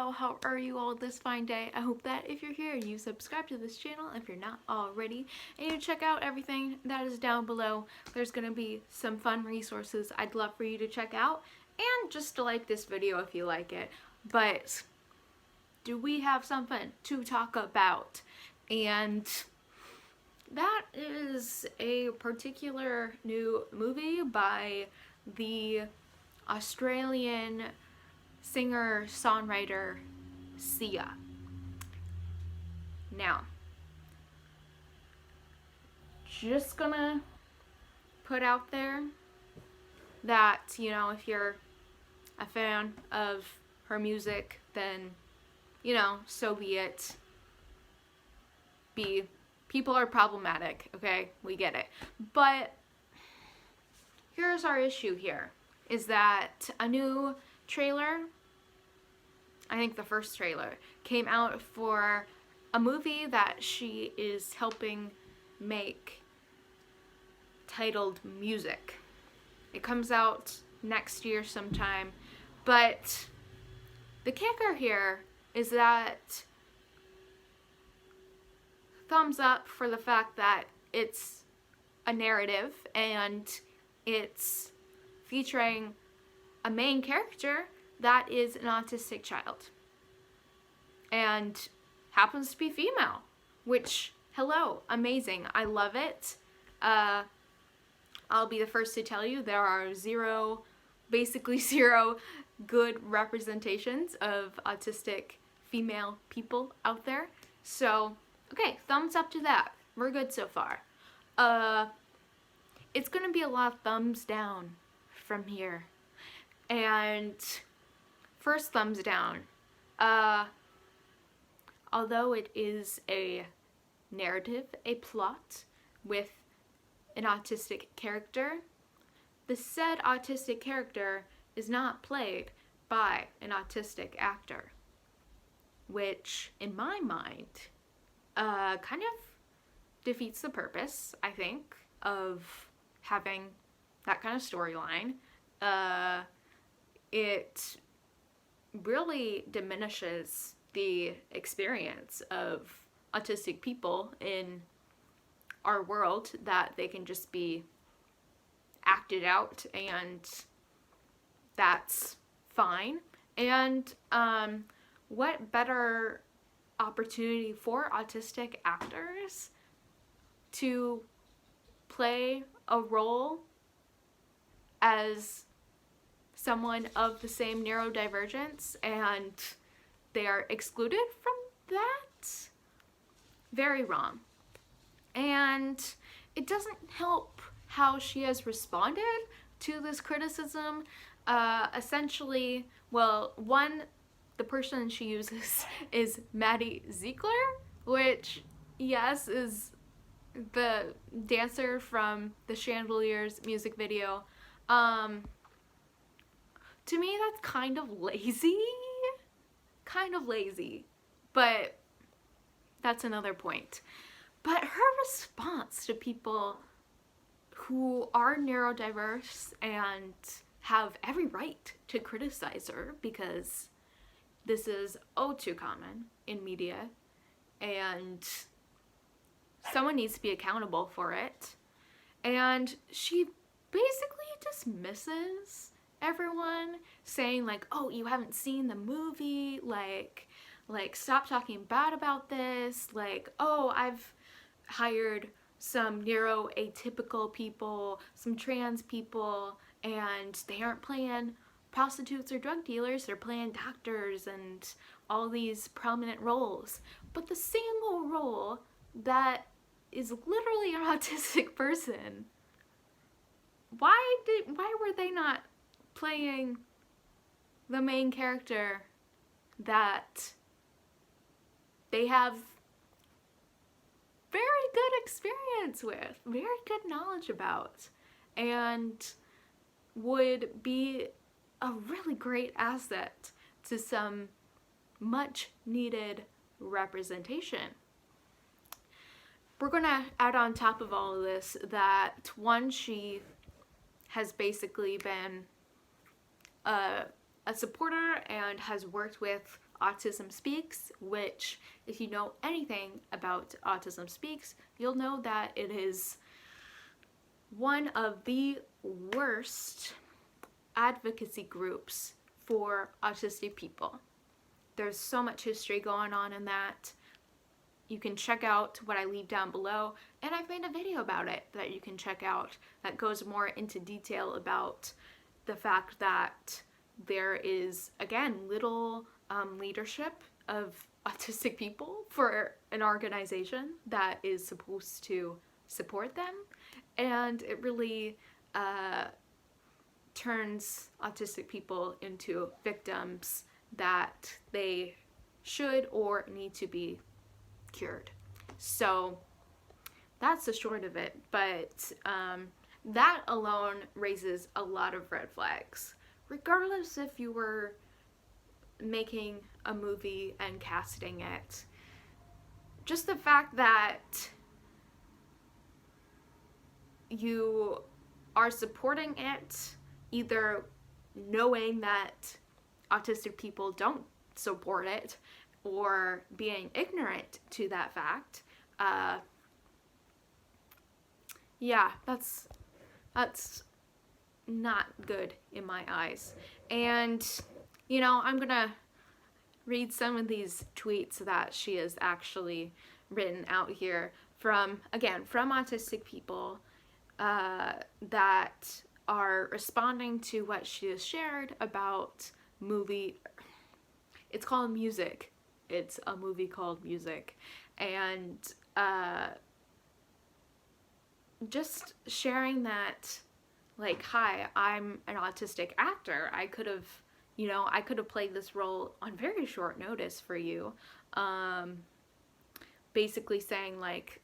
all? How are you all this fine day? I hope that if you're here, you subscribe to this channel if you're not already, and you check out everything that is down below. There's gonna be some fun resources I'd love for you to check out, and just to like this video if you like it. But do we have something to talk about? And that is a particular new movie by the Australian singer-songwriter Sia. Now, just gonna put out there that, you know, if you're a fan of her music, then, you know, so be it. People are problematic, okay? We get it. But here's our issue here, is that a new trailer, I think the first trailer, came out for a movie that she is helping make titled Music. It comes out next year sometime, but the kicker here is that thumbs up for the fact that it's a narrative and it's featuring a main character that is an autistic child and happens to be female, which, hello, amazing. I love it. I'll be the first to tell you there are basically zero good representations of autistic female people out there. So, okay, thumbs up to that. We're good so far. It's gonna be a lot of thumbs down from here. And first thumbs down, although it is a narrative, a plot with an autistic character, the said autistic character is not played by an autistic actor, which in my mind kind of defeats the purpose, I think, of having that kind of storyline. It really diminishes the experience of autistic people in our world, that they can just be acted out and that's fine. And what better opportunity for autistic actors to play a role as someone of the same neurodivergence and they are excluded from that? Very wrong. And it doesn't help how she has responded to this criticism. Essentially, well, the person she uses is Maddie Ziegler, which, yes, is the dancer from the Chandeliers music video. To me, that's kind of lazy, but that's another point. But her response to people who are neurodiverse and have every right to criticize her, because this is oh too common in media and someone needs to be accountable for it, and she basically dismisses everyone, saying like, oh, you haven't seen the movie, like stop talking bad about this, like, oh, I've hired some neuroatypical people, some trans people, and they aren't playing prostitutes or drug dealers, they're playing doctors and all these prominent roles. But the single role that is literally an autistic person, why were they not playing the main character that they have very good experience with, very good knowledge about, and would be a really great asset to some much needed representation? We're gonna add on top of all of this that, one, she has basically been a a supporter and has worked with Autism Speaks, which, if you know anything about Autism Speaks, you'll know that it is one of the worst advocacy groups for autistic people. There's so much history going on in that. You can check out what I leave down below, and I've made a video about it that you can check out that goes more into detail about the fact that there is, again, little leadership of autistic people for an organization that is supposed to support them, and it really turns autistic people into victims that they should or need to be cured. So that's the short of it, but that alone raises a lot of red flags, regardless if you were making a movie and casting it. Just the fact that you are supporting it, either knowing that autistic people don't support it, or being ignorant to that fact, yeah, that's not good in my eyes. And, you know, I'm gonna read some of these tweets that she has actually written out here from, again, from autistic people that are responding to what she has shared about movie. It's called Music. It's a movie called Music. And just sharing that, like, hi, I'm an autistic actor. I could have, you know, I could have played this role on very short notice for you. Basically saying, like,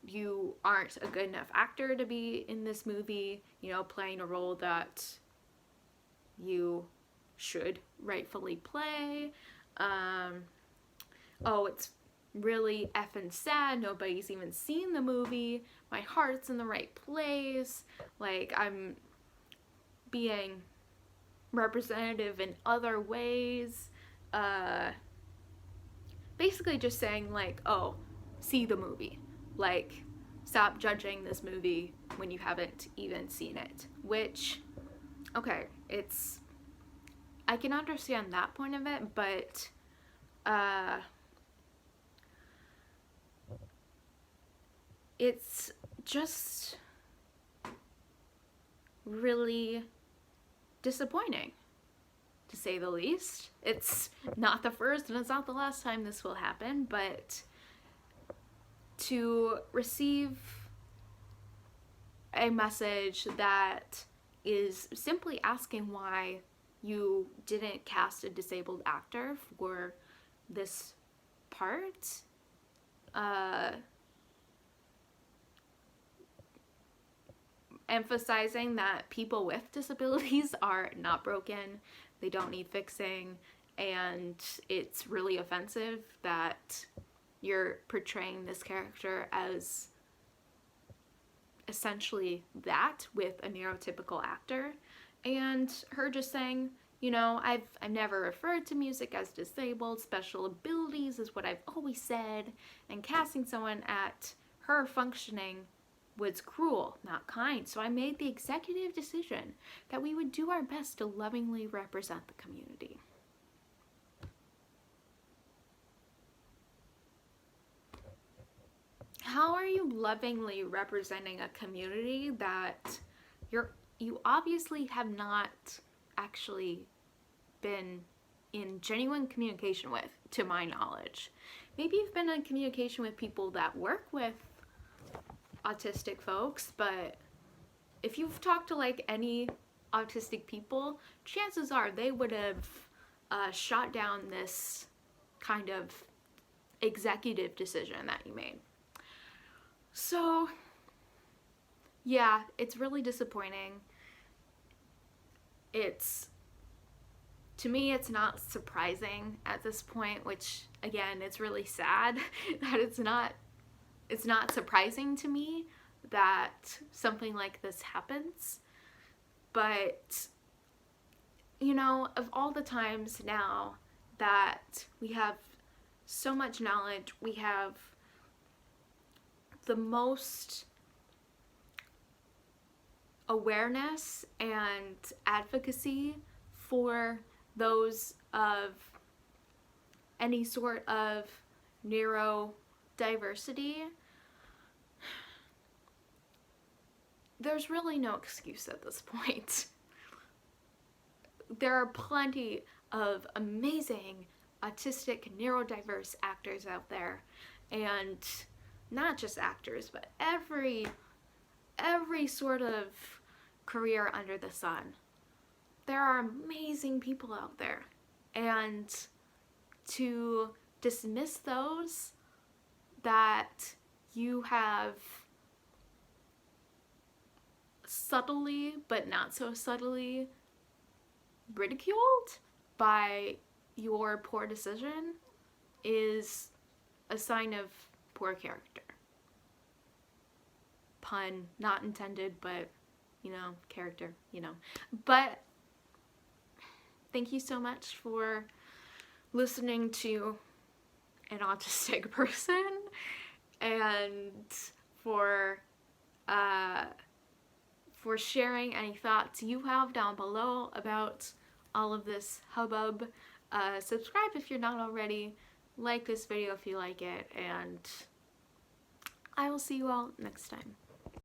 you aren't a good enough actor to be in this movie, you know, playing a role that you should rightfully play. Oh, it's really effing sad. Nobody's even seen the movie. My heart's in the right place. Like, I'm being representative in other ways. Basically just saying, like, oh, see the movie. Like, stop judging this movie when you haven't even seen it. Which, okay, I can understand that point of it, but it's just really disappointing, to say the least. It's not the first and it's not the last time this will happen, but to receive a message that is simply asking why you didn't cast a disabled actor for this part, emphasizing that people with disabilities are not broken, they don't need fixing, and it's really offensive that you're portraying this character as essentially that with a neurotypical actor. And her just saying, you know, I've never referred to music as disabled, special abilities is what I've always said, and casting someone at her functioning was cruel, not kind. So I made the executive decision that we would do our best to lovingly represent the community. How are you lovingly representing a community that you obviously have not actually been in genuine communication with, to my knowledge? Maybe you've been in communication with people that work with autistic folks, but if you've talked to like any autistic people, chances are they would have shot down this kind of executive decision that you made. So yeah, it's really disappointing. To me, it's not surprising at this point, which again, it's really sad that it's not surprising to me that something like this happens. But you know, of all the times now that we have so much knowledge, we have the most awareness and advocacy for those of any sort of neurodiversity, there's really no excuse at this point. There are plenty of amazing autistic neurodiverse actors out there, and not just actors, but every sort of career under the sun. There are amazing people out there, and to dismiss those that you have subtly but not so subtly ridiculed by your poor decision is a sign of poor character. Pun not intended, but you know, character, you know. But thank you so much for listening to an autistic person, and for sharing any thoughts you have down below about all of this hubbub. Subscribe if you're not already, like this video if you like it, and I will see you all next time.